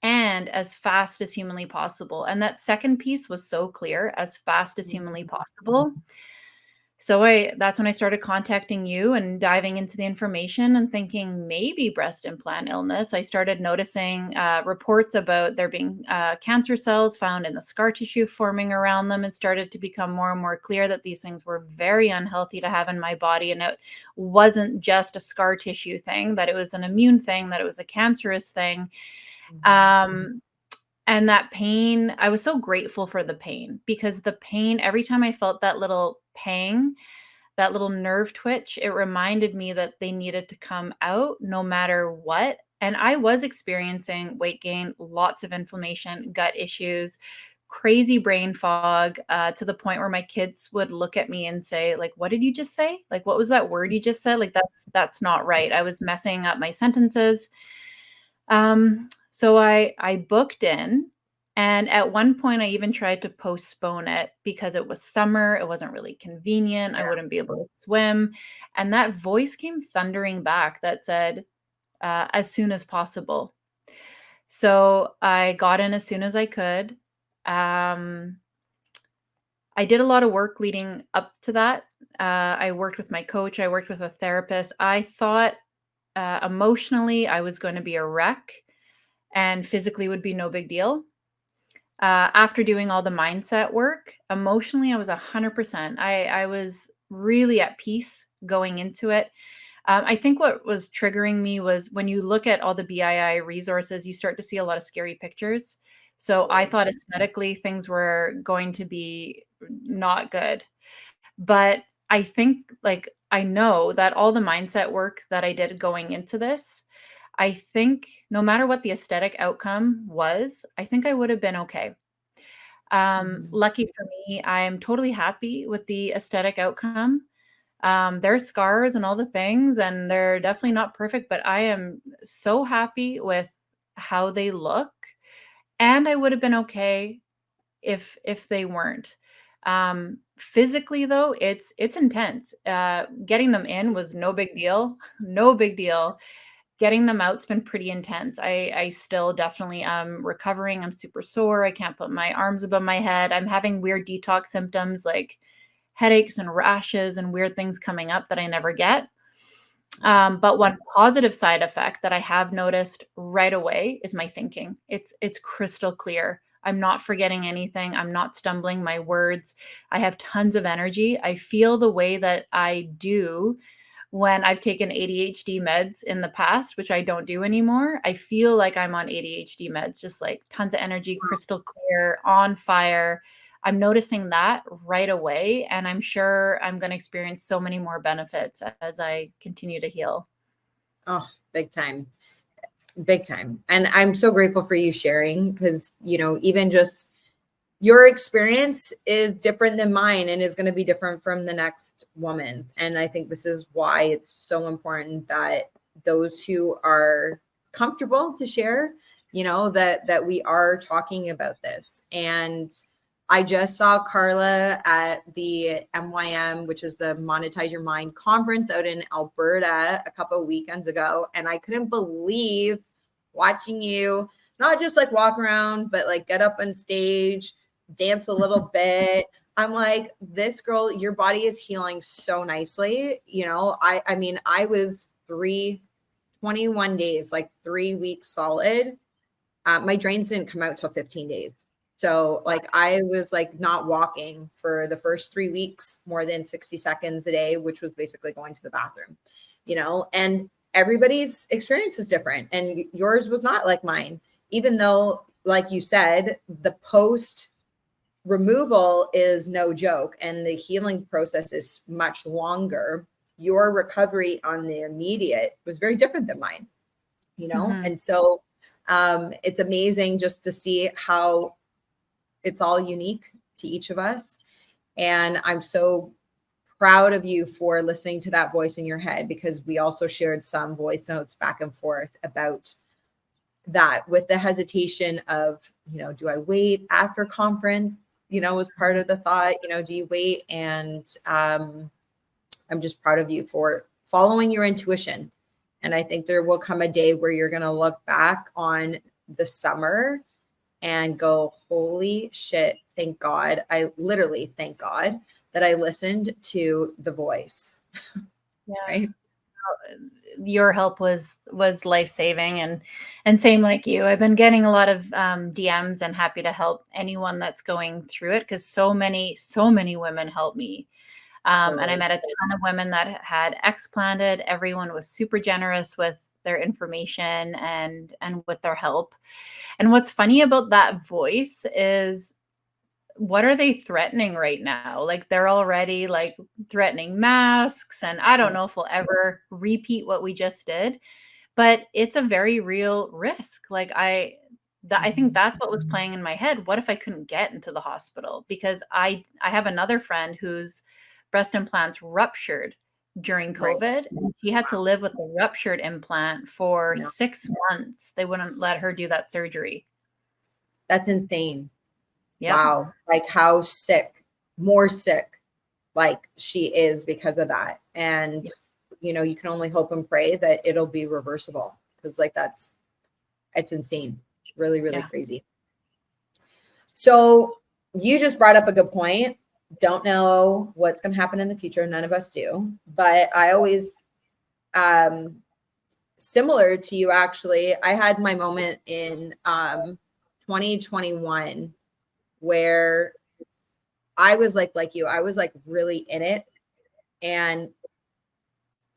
and as fast as humanly possible. And that second piece was so clear, as fast as humanly possible. So that's when I started contacting you and diving into the information and thinking maybe breast implant illness. I started noticing reports about there being cancer cells found in the scar tissue forming around them, and started to become more and more clear that these things were very unhealthy to have in my body. And it wasn't just a scar tissue thing, that it was an immune thing, that it was a cancerous thing. And that pain, I was so grateful for the pain, because the pain, every time I felt that little pang, that little nerve twitch, it reminded me that they needed to come out no matter what. And I was experiencing weight gain, lots of inflammation, gut issues, crazy brain fog, to the point where my kids would look at me and say, like, "What did you just say? Like, what was that word you just said? Like, that's not right." I was messing up my sentences. So I booked in, and at one point I even tried to postpone it because it was summer, it wasn't really convenient, I Yeah. wouldn't be able to swim, and that voice came thundering back that said, "As soon as possible." So I got in as soon as I could. Um, I did a lot of work leading up to that. I worked with my coach, I worked with a therapist. I thought, emotionally I was going to be a wreck and physically would be no big deal. After doing all the mindset work, emotionally, I was 100%. I was really at peace going into it. I think what was triggering me was when you look at all the BII resources, you start to see a lot of scary pictures. So I thought aesthetically things were going to be not good. But I think, like, I know that all the mindset work that I did going into this, I think no matter what the aesthetic outcome was, I think I would have been okay. Mhm. Lucky for me, I'm totally happy with the aesthetic outcome. There's scars and all the things, and they're definitely not perfect, but I am so happy with how they look, and I would have been okay if they weren't. Physically though, it's intense. Getting them in was no big deal, no big deal. Getting them out's been pretty intense. I still definitely am recovering. I'm super sore. I can't put my arms above my head. I'm having weird detox symptoms like headaches and rashes and weird things coming up that I never get. But one positive side effect that I have noticed right away is my thinking. It's crystal clear. I'm not forgetting anything. I'm not stumbling my words. I have tons of energy. I feel the way that I do when I've taken ADHD meds in the past, which I don't do anymore. I feel like I'm on ADHD meds, just like tons of energy, crystal clear, on fire. I'm noticing that right away, and I'm sure I'm going to experience so many more benefits as I continue to heal. Oh, big time. Big time. And I'm so grateful for you sharing because, even just your experience is different than mine and is going to be different from the next woman's. And I think this is why it's so important that those who are comfortable to share, that we are talking about this. And I just saw Karla at the MYM, which is the Monetize Your Mind conference out in Alberta a couple of weekends ago. And I couldn't believe watching you not just like walk around, but like get up on stage, dance a little bit. I'm like, this girl, your body is healing so nicely. I mean, I was 21 days, like 3 weeks solid. My drains didn't come out till 15 days. So like I was like not walking for the first 3 weeks more than 60 seconds a day, which was basically going to the bathroom, and everybody's experience is different. And yours was not like mine, even though, like you said, the post removal is no joke and the healing process is much longer. Your recovery on the immediate was very different than mine, Mhm. and so it's amazing just to see how it's all unique to each of us. And I'm so proud of you for listening to that voice in your head, because we also shared some voice notes back and forth about that, with the hesitation of, do I wait after conference? Was part of the thought, do you wait? And I'm just proud of you for following your intuition. And I think there will come a day where you're going to look back on the summer and go, holy shit, thank God. I literally thank God that I listened to the voice, Yeah. right? Your help was life-saving, and same like you. I've been getting a lot of DMs and happy to help anyone that's going through it, because so many women help me. And I Totally. met a ton of women that had explanted. Everyone was super generous with their information and with their help. And what's funny about that voice is, what are they threatening right now? Like, they're already like threatening masks, and I don't Yeah. know if we'll ever repeat what we just did, but it's a very real risk. Like, I think that's what was playing in my head. What if I couldn't get into the hospital? Because I have another friend whose breast implants ruptured during Right. COVID. And she had to live with a ruptured implant for No, 6 months. They wouldn't let her do that surgery. that's insane. Yep. Wow. Like how sick, more sick, like she is because of that. And, you know, you can only hope and pray that it'll be reversible, because like it's insane. Really, really Yeah. crazy. So you just brought up a good point. Don't know what's going to happen in the future. None of us do. But I always, similar to you, actually, I had my moment in 2021 where I was like you, I was like really in it. And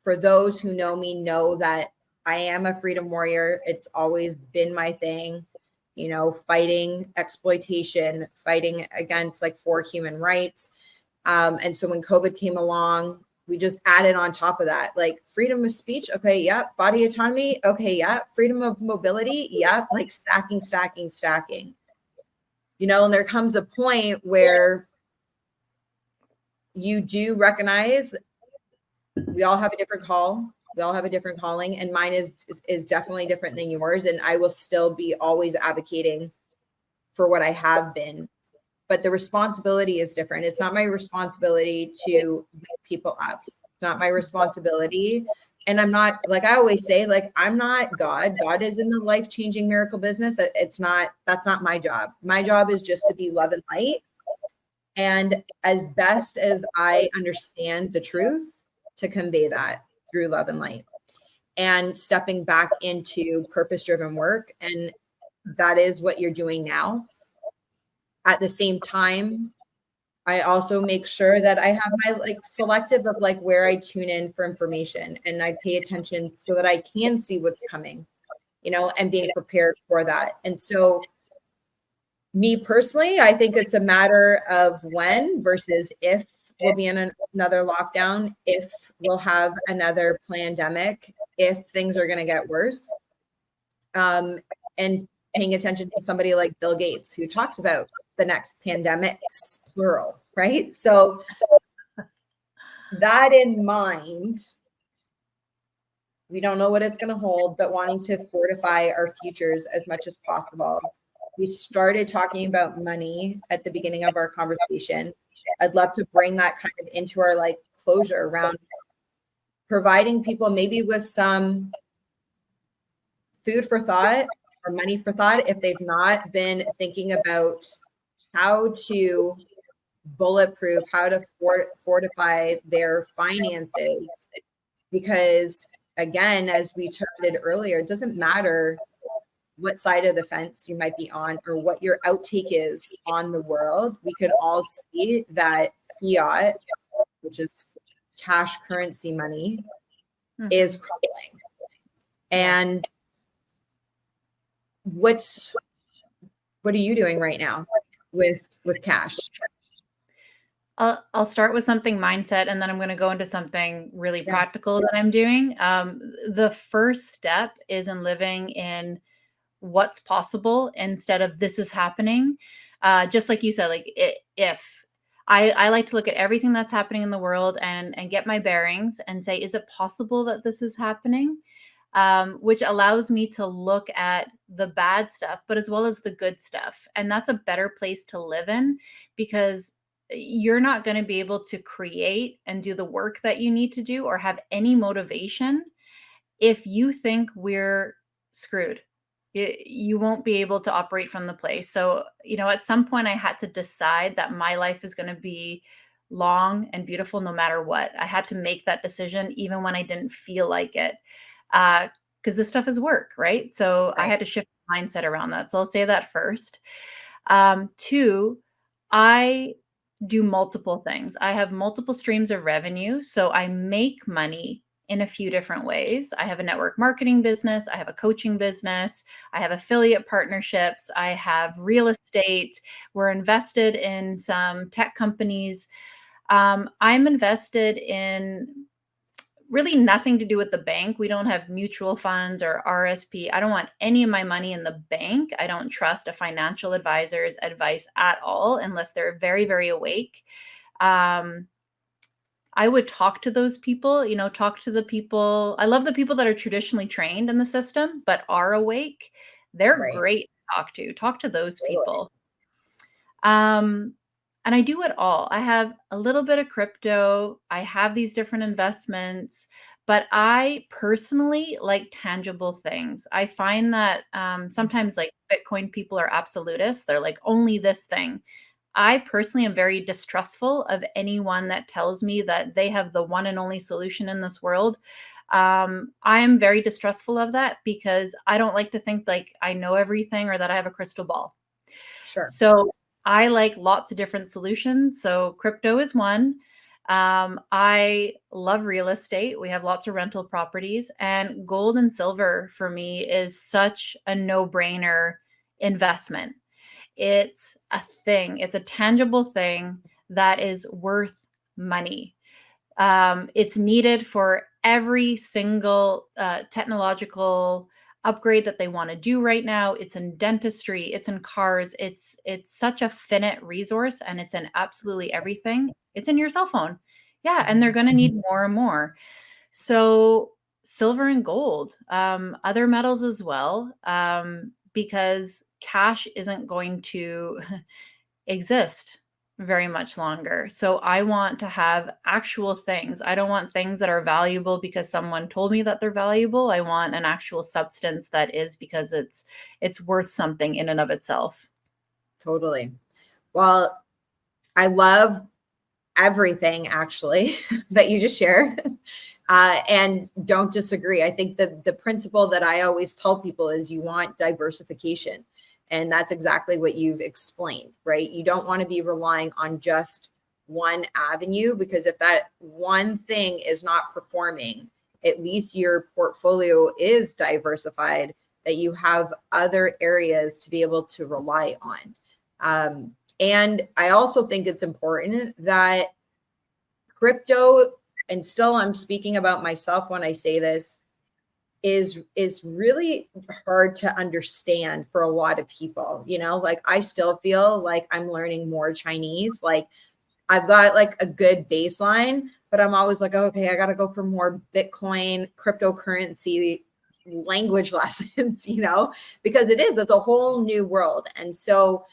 for those who know me, know that I am a freedom warrior. It's always been my thing, you know, fighting exploitation, fighting against like for human rights. And so when COVID came along, we just added on top of that, like freedom of speech. Okay. Yep. Body autonomy. Okay. Yep. Freedom of mobility. Yep. Like stacking, stacking, stacking, you know, and there comes a point where you do recognize we all have a different call. We all have a different calling, and mine is definitely different than yours. And I will still be always advocating for what I have been, but the responsibility is different. It's not my responsibility to wake people up. It's not my responsibility. And I'm not, like I always say, like, I'm not God. God is in the life-changing miracle business. That's not my job. My job is just to be love and light. And as best as I understand the truth, to convey that through love and light, and stepping back into purpose-driven work. And that is what you're doing now. At the same time, I also make sure that I have my like selective of like where I tune in for information, and I pay attention so that I can see what's coming, you know, and being prepared for that. And so me personally, I think it's a matter of when versus if we'll be in another lockdown, if we'll have another pandemic, if things are going to get worse. And paying attention to somebody like Bill Gates, who talks about the next pandemics, plural, right? So that in mind, we don't know what it's going to hold, but wanting to fortify our futures as much as possible. We started talking about money at the beginning of our conversation. I'd love to bring that kind of into our like closure around providing people maybe with some food for thought or money for thought if they've not been thinking about how to bulletproof, how to fortify their finances. Because again, as we chatted earlier, it doesn't matter what side of the fence you might be on or what your outtake is on the world. We can all see that fiat, which is cash currency money, is crumbling. And what are you doing right now with cash? I'll start with something mindset, and then I'm going to go into something really practical that I'm doing. The first step is in living in what's possible instead of this is happening. Just like you said, like if I like to look at everything that's happening in the world and get my bearings and say, is it possible that this is happening? Which allows me to look at the bad stuff, but as well as the good stuff. And that's a better place to live in, because you're not going to be able to create and do the work that you need to do or have any motivation if you think we're screwed. You won't be able to operate from the place. So, you know, at some point I had to decide that my life is going to be long and beautiful no matter what. I had to make that decision even when I didn't feel like it. Because this stuff is work, right? So I had to shift my mindset around that. So I'll say that first. Two, I do multiple things. I have multiple streams of revenue. So I make money in a few different ways. I have a network marketing business. I have a coaching business. I have affiliate partnerships. I have real estate. We're invested in some tech companies. I'm invested in really nothing to do with the bank. We don't have mutual funds or RSP. I don't want any of my money in the bank. I don't trust a financial advisor's advice at all unless they're very, very awake. I would talk to those people, talk to the people. I love the people that are traditionally trained in the system, but are awake. They're Right. great to talk to. Talk to those Totally. people. And I do it all. I have a little bit of crypto. I have these different investments, but I personally like tangible things. I find that sometimes like Bitcoin people are absolutists. They're like, only this thing. I personally am very distrustful of anyone that tells me that they have the one and only solution in this world. I am very distrustful of that because I don't like to think like I know everything or that I have a crystal ball. Sure. So I like lots of different solutions. So crypto is one. I love real estate. We have lots of rental properties, and gold and silver for me is such a no-brainer investment. It's a thing. It's a tangible thing that is worth money. It's needed for every single technological upgrade that they want to do right now. It's in dentistry, it's in cars. It's such a finite resource, and it's in absolutely everything. It's in your cell phone. Yeah, and they're going to need more and more. So silver and gold, other metals as well, because cash isn't going to exist very much longer. So I want to have actual things. I don't want things that are valuable because someone told me that they're valuable. I want an actual substance that is because it's worth something in and of itself. Totally. Well, I love everything actually that you just shared. And don't disagree. I think the principle that I always tell people is you want diversification. And that's exactly what you've explained, right? You don't want to be relying on just one avenue, because if that one thing is not performing, at least your portfolio is diversified, that you have other areas to be able to rely on. And I also think it's important that crypto, and still I'm speaking about myself when I say this, is really hard to understand for a lot of people. Like I still feel like I'm learning more Chinese. Like I've got like a good baseline, but I'm always like, okay, I got to go for more Bitcoin, cryptocurrency language lessons, because it's a whole new world. And so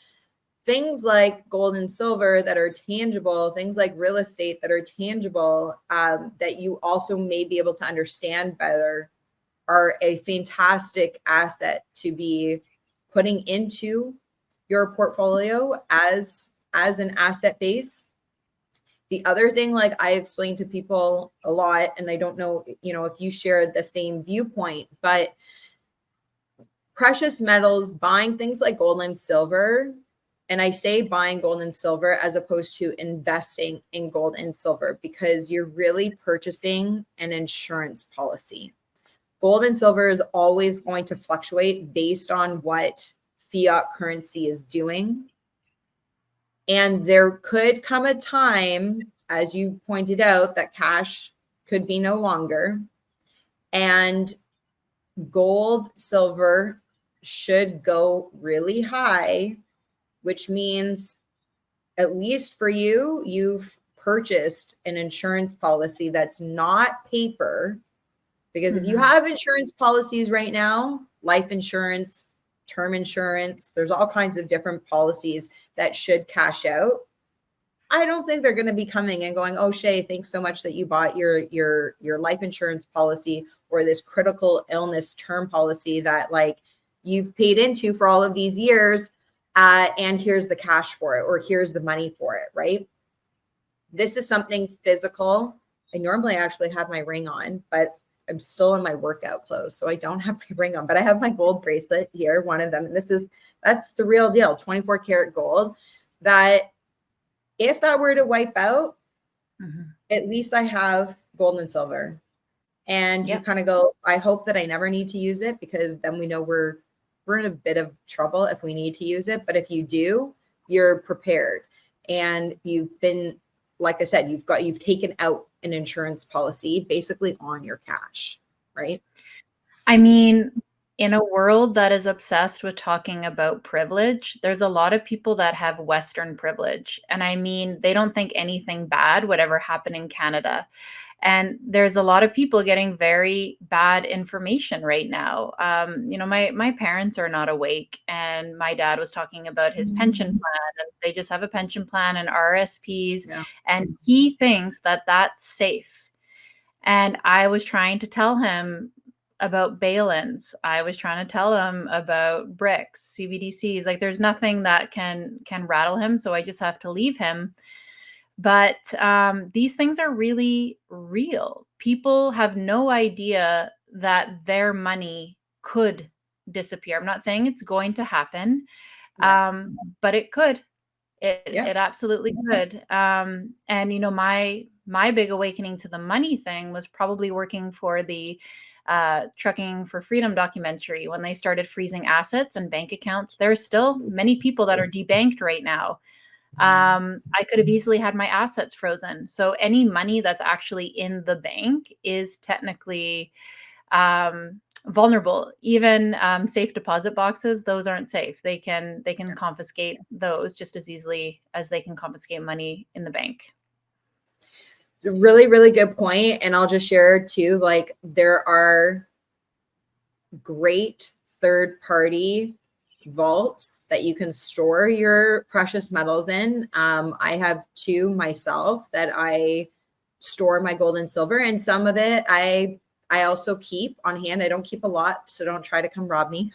things like gold and silver that are tangible, things like real estate that are tangible, that you also may be able to understand better, are a fantastic asset to be putting into your portfolio as an asset base. The other thing, like I explain to people a lot, and I don't know, if you share the same viewpoint, but precious metals, buying things like gold and silver, and I say buying gold and silver as opposed to investing in gold and silver, because you're really purchasing an insurance policy. Gold and silver is always going to fluctuate based on what fiat currency is doing. And there could come a time, as you pointed out, that cash could be no longer. And gold, silver should go really high, which means, at least for you, you've purchased an insurance policy that's not paper. Because if you have insurance policies right now, life insurance, term insurance, there's all kinds of different policies that should cash out. I don't think they're going to be coming and going, "Oh, Shay, thanks so much that you bought your life insurance policy or this critical illness term policy that like you've paid into for all of these years, and here's the cash for it, or here's the money for it," right? This is something physical. I normally actually have my ring on, but I'm still in my workout clothes, so I don't have my ring on, but I have my gold bracelet here, one of them. And that's the real deal, 24 karat gold, that if that were to wipe out, at least I have gold and silver. And you kind of go, I hope that I never need to use it, because then we know we're in a bit of trouble if we need to use it. But if you do, you're prepared. And you've been, like I said, you've taken out an insurance policy basically on your cash, right? I mean, in a world that is obsessed with talking about privilege, there's a lot of people that have Western privilege. And I mean, they don't think anything bad would ever happen in Canada. And there's a lot of people getting very bad information right now. My parents are not awake, and my dad was talking about his pension plan, and they just have a pension plan and RSPs, Yeah. and he thinks that that's safe. And I was trying to tell him about bail-ins. I was trying to tell him about bricks, CBDCs. Like, there's nothing that can rattle him, so I just have to leave him. But these things are really real. People have no idea that their money could disappear. I'm not saying it's going to happen, but it could. It absolutely could. And my big awakening to the money thing was probably working for the Trucking for Freedom documentary when they started freezing assets and bank accounts. There are still many people that are debanked right now. I could have easily had my assets frozen. So any money that's actually in the bank is technically vulnerable. Even safe deposit boxes, those aren't safe. They can confiscate those just as easily as they can confiscate money in the bank. Really, really good point. And I'll just share too, like, there are great third-party vaults that you can store your precious metals in. I have two myself that I store my gold and silver, and some of it I also keep on hand. I don't keep a lot, so don't try to come rob me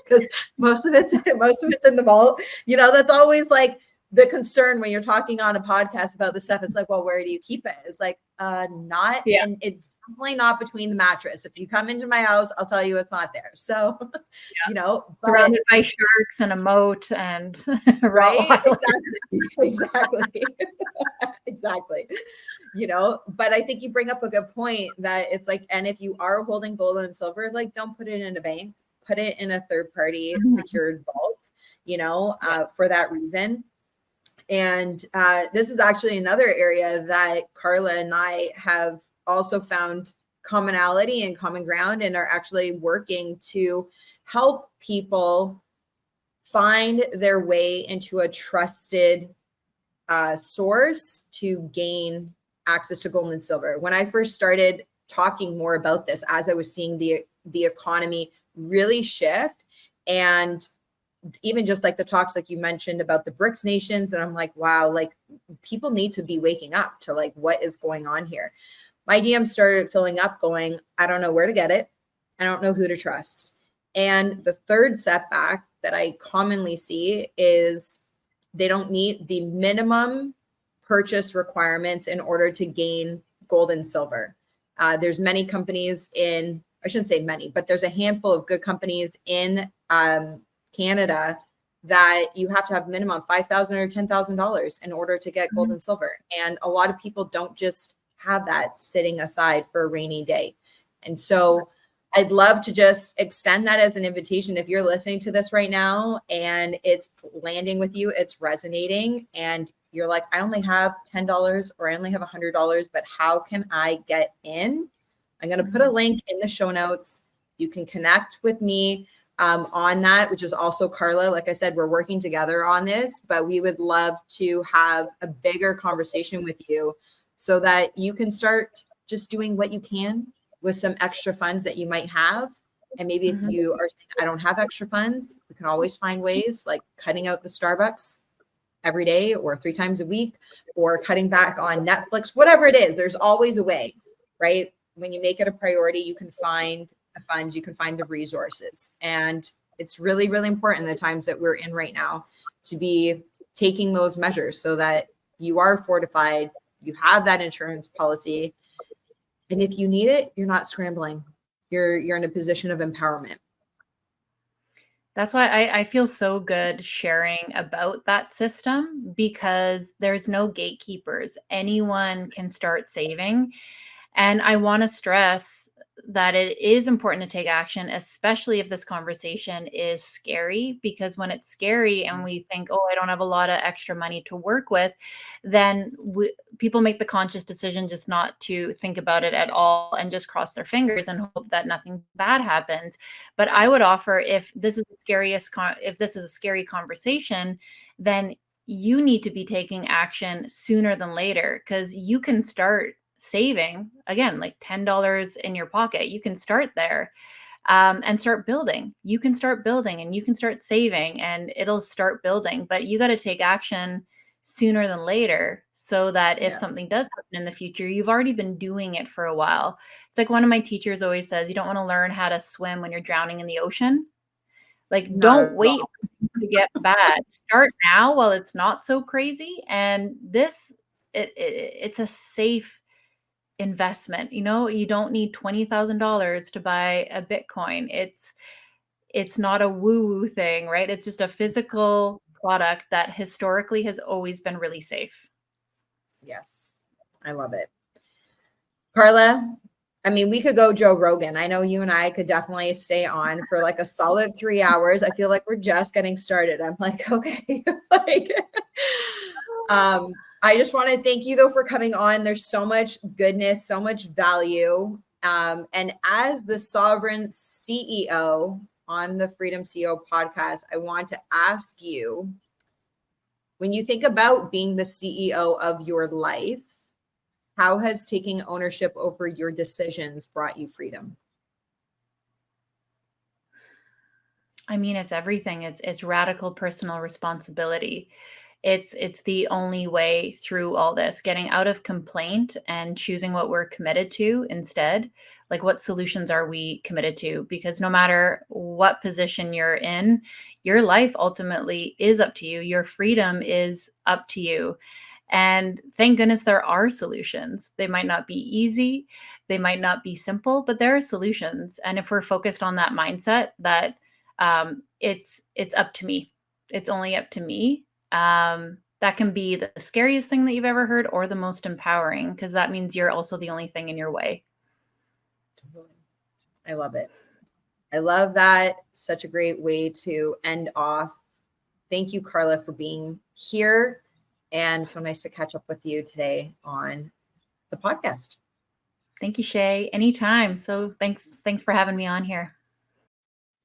because most of it's in the vault. That's always like the concern when you're talking on a podcast about this stuff. It's like, well, where do you keep it? It's like, not, and it's definitely not between the mattress. If you come into my house, I'll tell you it's not there. So, surrounded by sharks and a moat and right, exactly. Exactly. But I think you bring up a good point that it's like, and if you are holding gold and silver, like, don't put it in a bank, put it in a third party secured vault, for that reason. And this is actually another area that Karla and I have also found commonality and common ground, and are actually working to help people find their way into a trusted source to gain access to gold and silver. When I first started talking more about this, as I was seeing the economy really shift, and even just like the talks, like you mentioned about the BRICS nations, and I'm like, wow, like, people need to be waking up to like what is going on here. My DM started filling up going, I don't know where to get it. I don't know who to trust. And the third setback that I commonly see is they don't meet the minimum purchase requirements in order to gain gold and silver. There's many companies I shouldn't say many, but there's a handful of good companies in Canada that you have to have minimum $5,000 or $10,000 in order to get gold and silver. And a lot of people don't just have that sitting aside for a rainy day. And so I'd love to just extend that as an invitation. If you're listening to this right now and it's landing with you, it's resonating, and you're like, I only have $10 or I only have $100, but how can I get in? I'm going to put a link in the show notes. You can connect with me on that, which is also Karla. Like I said, we're working together on this, but we would love to have a bigger conversation with you so that you can start just doing what you can with some extra funds that you might have. And maybe if you are saying, I don't have extra funds, we can always find ways, like cutting out the Starbucks every day or 3 times a week, or cutting back on Netflix, whatever it is. There's always a way, right? When you make it a priority, you can find the funds, you can find the resources. And it's really, really important in the times that we're in right now to be taking those measures so that you are fortified, you have that insurance policy. And if you need it, you're not scrambling. You're in a position of empowerment. That's why I feel so good sharing about that system, because there's no gatekeepers. Anyone can start saving. And I want to stress that it is important to take action, especially if this conversation is scary, because when it's scary and we think, oh, I don't have a lot of extra money to work with, then people make the conscious decision just not to think about it at all and just cross their fingers and hope that nothing bad happens. But I would offer, if this is a scary conversation, then you need to be taking action sooner than later, because you can start saving, again, like $10 in your pocket. You can start there and start building. You can start building and you can start saving and it'll start building. But you got to take action sooner than later, so that if something does happen in the future, you've already been doing it for a while. It's like one of my teachers always says, you don't want to learn how to swim when you're drowning in the ocean. Like, don't wait for things to get bad. Start now while it's not so crazy. And it's a safe investment. You don't need $20,000 to buy a Bitcoin. It's not a woo-woo thing, right? It's just a physical product that historically has always been really safe. Yes, I love it. Karla, I mean, we could go Joe Rogan. I know you and I could definitely stay on for like a solid 3 hours. I feel like we're just getting started. I'm like, okay. I just want to thank you though for coming on. There's so much goodness, so much value. And as the Sovereign CEO on the Freedom CEO podcast, I want to ask you, when you think about being the CEO of your life, how has taking ownership over your decisions brought you freedom? I mean, it's everything. It's radical personal responsibility. It's the only way through all this, getting out of complaint and choosing what we're committed to instead. Like, what solutions are we committed to? Because no matter what position you're in, your life ultimately is up to you. Your freedom is up to you. And thank goodness there are solutions. They might not be easy, they might not be simple, but there are solutions. And if we're focused on that mindset that it's up to me, it's only up to me, that can be the scariest thing that you've ever heard, or the most empowering, because that means you're also the only thing in your way. I love it. I love that. Such a great way to end off. Thank you, Karla, for being here. And so nice to catch up with you today on the podcast. Thank you, Shay. Anytime. So thanks for having me on here.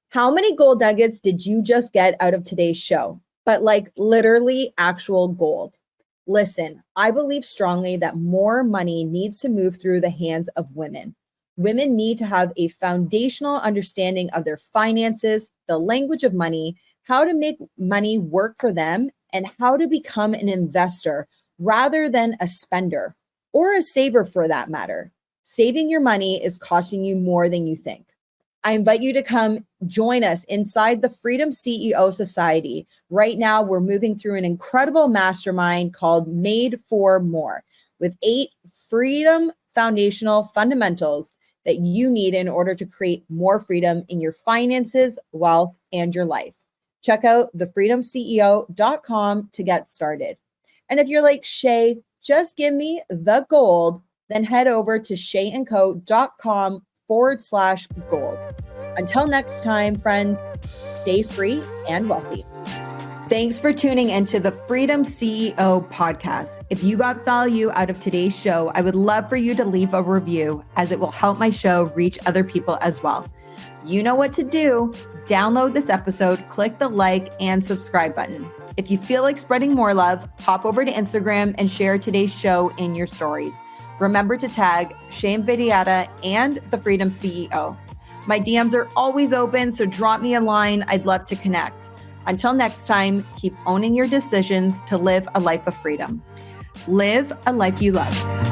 How many gold nuggets did you just get out of today's show? But like literally actual gold. Listen, I believe strongly that more money needs to move through the hands of women. Women need to have a foundational understanding of their finances, the language of money, how to make money work for them, and how to become an investor rather than a spender, or a saver for that matter. Saving your money is costing you more than you think. I invite you to come join us inside the Freedom CEO Society. Right now, we're moving through an incredible mastermind called Made for More, with 8 freedom foundational fundamentals that you need in order to create more freedom in your finances, wealth, and your life. Check out thefreedomceo.com to get started. And if you're like, Shay, just give me the gold, then head over to shayandco.com/gold. Until next time, friends, stay free and wealthy. Thanks for tuning into the Freedom CEO podcast. If you got value out of today's show, I would love for you to leave a review, as it will help my show reach other people as well. You know what to do. Download this episode, click the like and subscribe button. If you feel like spreading more love, pop over to Instagram and share today's show in your stories. Remember to tag Shane Vidiata and the Freedom CEO. My DMs are always open, so drop me a line. I'd love to connect. Until next time, keep owning your decisions to live a life of freedom. Live a life you love.